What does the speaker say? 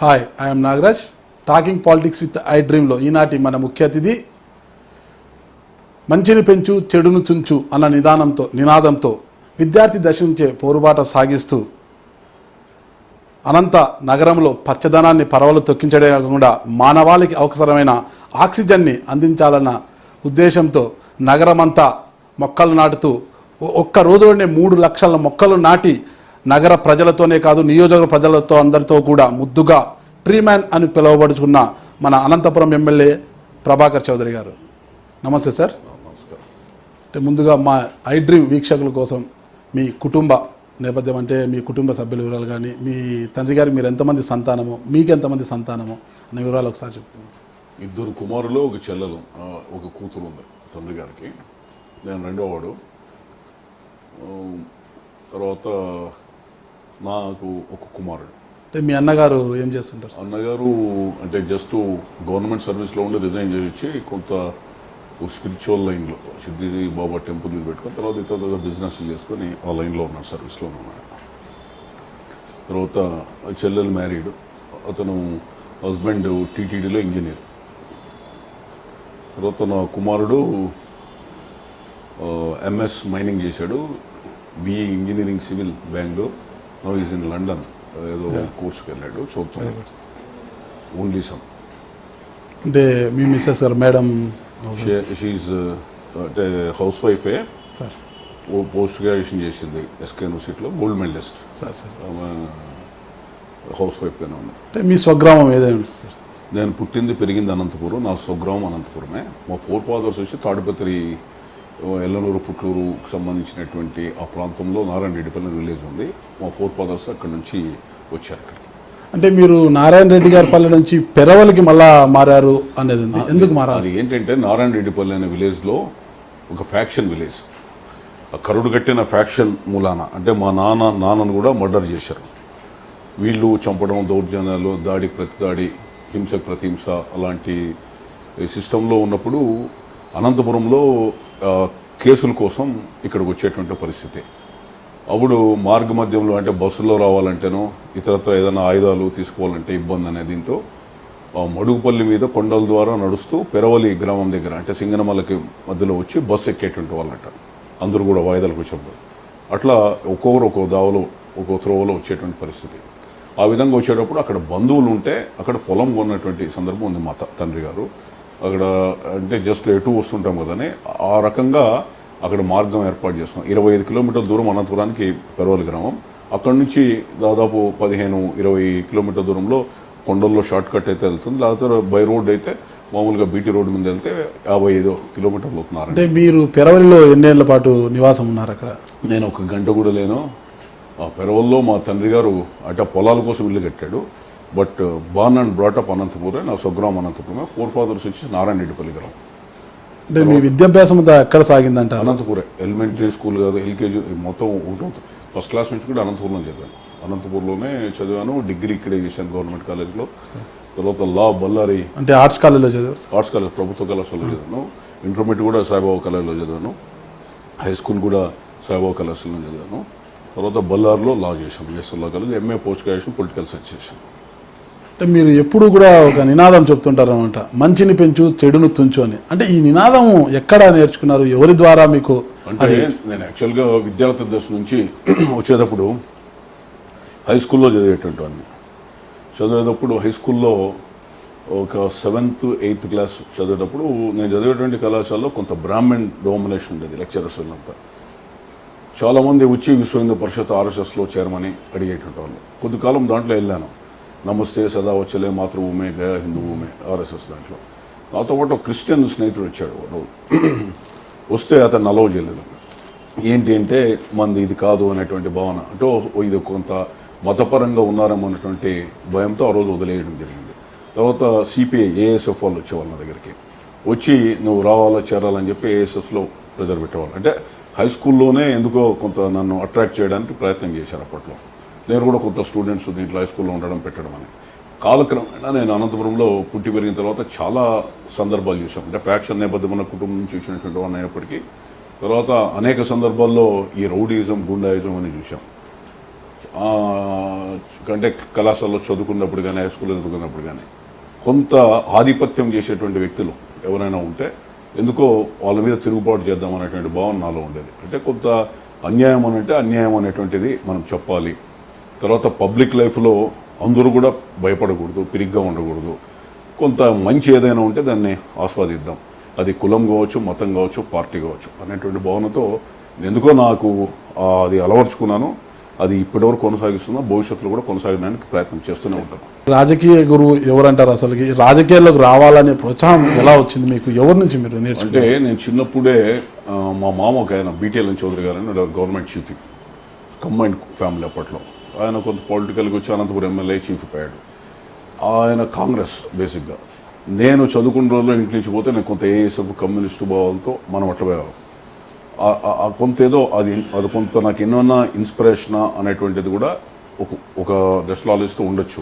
Hi, I'm Nagaraj. Talking politics with ఐ డ్రీమ్లో ఈనాటి మన ముఖ్య అతిథి మంచిని పెంచు చెడును చుంచు అన్న నినాదంతో విద్యార్థి దశ నుంచే పోరుబాట సాగిస్తూ అనంత నగరంలో పచ్చదనాన్ని పరవలు తొక్కించడే కాకుండా మానవాళికి అవసరమైన ఆక్సిజన్ని అందించాలన్న ఉద్దేశంతో నగరమంతా మొక్కలు నాటుతూ ఒక్క రోజులోనే 3 లక్షల మొక్కలు నాటి నగర ప్రజలతోనే కాదు నియోజకవర్గ ప్రజలతో అందరితో కూడా ముద్దుగా ట్రీ మ్యాన్ అని పిలువబడుచుకున్న మన అనంతపురం ఎమ్మెల్యే ప్రభాకర్ చౌదరి గారు. నమస్తే సార్. నమస్కారం. అంటే ముందుగా మా ఐ డ్రీమ్ వీక్షకుల కోసం మీ కుటుంబ నేపథ్యం, అంటే మీ కుటుంబ సభ్యుల వివరాలు కానీ, మీ తండ్రి గారికి మీరు ఎంతమంది సంతానమో, మీకు ఎంతమంది సంతానమో అనే వివరాలు ఒకసారి చెప్తున్నాను. 2 కుమారులు, 1 చెల్లెలు, 1 కూతురు ఉంది తండ్రి గారికి. నేను రెండోవాడు. తర్వాత నాకు 1 కుమారుడు. అంటే మీ అన్నగారు ఏం చేస్తుంటారు? అన్నగారు అంటే జస్ట్ గవర్నమెంట్ సర్వీస్లో ఉండి రిజైన్ చేసి కొంత స్పిరిచువల్ లైన్లో సిద్ధి బాబా టెంపుల్ పెట్టుకొని తర్వాత ఇతర బిజినెస్ చేసుకొని ఆ లైన్లో ఉన్నాడు, సర్వీస్లో ఉన్నాడు. తర్వాత చెల్లెలు మ్యారీడ్, అతను హస్బెండ్ టీటీడీలో ఇంజనీర్. తర్వాత నా కుమారుడు ఎంఎస్ మైనింగ్ చేశాడు, BA engineering civil Bengaluru. Now is in London, ఏదో కోర్సుకి వెళ్ళాడు, చదువుతున్నాడు. Only some. అంటే మీ మిస్సెస్ గారు మేడం షీఈ్ అంటే హౌస్ వైఫే సార్. పోస్ట్ గ్రాడ్యుయేషన్ చేసింది ఎస్కే యూనివర్సిటీలో, gold medalist sir. Sir house వైఫ్గానే ఉంది. అంటే మీ స్వగ్రామం ఏదైనా సార్? నేను పుట్టింది పెరిగింది అనంతపురం. నా స్వగ్రామం అనంతపురమే. మా 4 ఫాదర్స్ వచ్చి తాడిపత్రి, ఎల్లనూరు, పుట్లూరుకు సంబంధించినటువంటి ఆ ప్రాంతంలో నారాయణ రెడ్డిపల్లి విలేజ్ ఉంది. మా 4 ఫాదర్స్ అక్కడి నుంచి వచ్చారు అక్కడికి. అంటే మీరు నారాయణ రెడ్డి గారి పల్లె నుంచి పెరవలికి మళ్ళా మారారు అనేది ఉంది. ఎందుకు మారారు? అది ఏంటంటే నారాయణ రెడ్డిపల్లి అనే విలేజ్లో ఒక ఫ్యాక్షన్ విలేజ్, కరుడు కట్టిన ఫ్యాక్షన్ మూలాన అంటే మా నాన్నను కూడా మర్డర్ చేశారు. వీళ్ళు చంపడం, దౌర్జన్యాలు, దాడికి ప్రతి దాడి, హింసకు ప్రతి హింస, అలాంటి సిస్టంలో ఉన్నప్పుడు అనంతపురంలో కేసుల కోసం ఇక్కడికి వచ్చేటువంటి పరిస్థితి. అప్పుడు మార్గ మధ్యంలో అంటే బస్సులో రావాలంటేనో ఇతరత్ర ఏదైనా ఆయుధాలు తీసుకోవాలంటే ఇబ్బంది అనే దీంతో మడుగుపల్లి మీద కొండల ద్వారా నడుస్తూ పెరవలి గ్రామం దగ్గర అంటే సింగనమలకి మధ్యలో వచ్చి బస్సు ఎక్కేటువంటి వాళ్ళంట. అందరూ కూడా వాయిదాలకు వచ్చినప్పుడు అట్లా ఒక్కొక్కరు ఒక్కో దావలో ఒక్కో త్రోవలో వచ్చేటువంటి పరిస్థితి. ఆ విధంగా వచ్చేటప్పుడు అక్కడ బంధువులు ఉంటే అక్కడ పొలం కొన్నటువంటి సందర్భం ఉంది మా తండ్రి గారు. అక్కడ అంటే జస్ట్ ఎటు వస్తుంటాం కదని ఆ రకంగా అక్కడ మార్గం ఏర్పాటు చేసుకున్నాం. 25 కిలోమీటర్ల దూరం అనంతపురానికి పెరవలి గ్రామం. అక్కడ నుంచి దాదాపు 15-20 కిలోమీటర్ల దూరంలో కొండల్లో షార్ట్ కట్ అయితే వెళ్తుంది. లేకపోతే బై రోడ్ అయితే మామూలుగా బీటీ రోడ్ మీద వెళ్తే 55 కిలోమీటర్లు అవుతున్నారు. అంటే మీరు పెరవలిలో ఎన్నేళ్ల పాటు నివాసం ఉన్నారు అక్కడ? నేను 1 గంట కూడా లేను. ఆ పెరవల్లో మా తండ్రి గారు అంటే పొలాల కోసం ఇల్లు కట్టాడు. బట్ బార్న్ అండ్ బ్రాటప్ అనంతపురే. నా స్వగ్రామం అనంతపురమే. 4 ఫాదర్స్ వచ్చి నారాయణ రెడ్డిపల్లి గ్రామం. అంటే మీ విద్యాభ్యాసం ఎక్కడ సాగిందంట? అనంతపురే. ఎలిమెంటరీ స్కూల్ కాదు, ఎల్కేజీ మొత్తం ఫస్ట్ క్లాస్ నుంచి కూడా అనంతపురంలో చదివాను. అనంతపురంలోనే చదివాను. డిగ్రీ ఇక్కడే చేశాను గవర్నమెంట్ కాలేజ్లో. తర్వాత లా బళ్ళారి అంటే ఆర్ట్స్ కాలేజ్లో చదివారు? ఆర్ట్స్ కాలేజ్ ప్రభుత్వ కళాశాలలో చదివాను. ఇంటర్మీడియట్ కూడా సాయిబాబా కాలేజ్లో చదివాను. హై స్కూల్ కూడా సాయిబాబా కళాశాలలో చదివాను. తర్వాత బళ్ళారిలో లా చేశాను, SL law college. MA post graduation political science చేశాను. అంటే మీరు ఎప్పుడు కూడా ఒక నినాదం చెప్తుంటారు అనమాట, మంచిని పెంచు చెడును తుంచు అని. అంటే ఈ నినాదం ఎక్కడ నేర్చుకున్నారు? ఎవరి ద్వారా మీకు? అంటే నేను యాక్చువల్గా విద్యార్థి దశ నుంచి వచ్చేటప్పుడు హై స్కూల్లో చదివేటప్పుడు హై స్కూల్లో ఒక 7th, 8th క్లాస్ చదివేటప్పుడు నేను చదివేటువంటి కళాశాలలో కొంత బ్రాహ్మణ్ డామినేషన్ ఉండేది. లెక్చరర్స్ అంతా చాలామంది వచ్చి విశ్వ హిందూ పరిషత్ ఆర్ఎస్ఎస్లో చేరమని అడిగేటువంటి వాళ్ళు. కొద్ది కాలం దాంట్లో వెళ్ళాను. నమస్తే సదా వచ్చలే మాతృభూమే గయా హిందూభూమే ఆర్ఎస్ఎస్ దాంట్లో. నాతో పాటు ఒక క్రిస్టియన్ స్నేహితుడు వచ్చాడు. వస్తే అతను అలౌ చేయలేదు. ఏంటి అంటే మంది ఇది కాదు అనేటువంటి భావన, అంటే ఇది కొంత మతపరంగా ఉన్నారేమో అన్నటువంటి భయంతో ఆ రోజు వదిలేయడం జరిగింది. తర్వాత సిపిఐ ఏఎస్ఎఫ్ వాళ్ళు వచ్చేవాళ్ళు నా దగ్గరికి. వచ్చి నువ్వు రావాలా చేరాలని చెప్పి ఏఎస్ఎఫ్లో ప్రెజర్ పెట్టేవాళ్ళు. అంటే హై స్కూల్లోనే ఎందుకో కొంత నన్ను అట్రాక్ట్ చేయడానికి ప్రయత్నం చేశారు అప్పట్లో. నేను కూడా కొంత స్టూడెంట్స్ దీంట్లో హై స్కూల్లో ఉండడం పెట్టడం అని. కాలక్రమేణా నేను అనంతపురంలో పుట్టి పెరిగిన తర్వాత చాలా సందర్భాలు చూసాం. అంటే ఫ్యాక్షన్ నేపథ్యం ఉన్న కుటుంబం నుంచి చూసినటువంటి వాడిని అయినప్పటికీ తర్వాత అనేక సందర్భాల్లో ఈ రౌడీయిజం, గుండాయిజం అని చూసాం. అంటే కళాశాలలో చదువుకున్నప్పుడు కానీ హై స్కూల్లో చదువుకున్నప్పుడు కానీ కొంత ఆధిపత్యం చేసేటువంటి వ్యక్తులు ఎవరైనా ఉంటే ఎందుకో వాళ్ళ మీద తిరుగుబాటు చేద్దాం అనేటువంటి భావన నాలో ఉండేది. అంటే కొంత అన్యాయం అనంటే అన్యాయం అనేటువంటిది మనం చెప్పాలి. తర్వాత పబ్లిక్ లైఫ్లో అందరూ కూడా భయపడకూడదు, పిరిగ్గా ఉండకూడదు. కొంత మంచి ఏదైనా ఉంటే దాన్ని ఆస్వాదిద్దాం. అది కులం కావచ్చు, మతం కావచ్చు, పార్టీ కావచ్చు అనేటువంటి భావనతో ఎందుకో నాకు అది అలవర్చుకున్నాను. అది ఇప్పటివరకు కొనసాగిస్తున్నా, భవిష్యత్తులో కూడా కొనసాగడానికి ప్రయత్నం చేస్తూనే ఉంటాను. రాజకీయ గురువు ఎవరంటారు? అసలు రాజకీయాల్లోకి రావాలనే ప్రోత్సాహం ఎలా వచ్చింది మీకు? ఎవరి నుంచి మీరు నేర్చుకుంటే? అంటే నేను చిన్నప్పుడే మా మామ ఒక ఆయన బీటీఎల్ఎన్ చౌదరి గారు అని గవర్నమెంట్ చీఫ్, కంబైన్డ్ ఫ్యామిలీ అప్పట్లో. ఆయన కొంత పొలిటికల్గా వచ్చి అనంతపురం ఎమ్మెల్యే చీఫ్ అయ్యాడు. ఆయన కాంగ్రెస్ బేసిక్గా. నేను చదువుకున్న రోజుల్లో ఇంటి నుంచి పోతే నేను కొంత ఏఎస్ఎఫ్ కమ్యూనిస్టు భావాలతో మనం అట్లా పోయాం. కొంత ఏదో అది కొంత నాకు ఎన్నోన్నా ఇన్స్పిరేషనా అనేటువంటిది కూడా ఒక దశలో ఆలోచిస్తూ ఉండొచ్చు.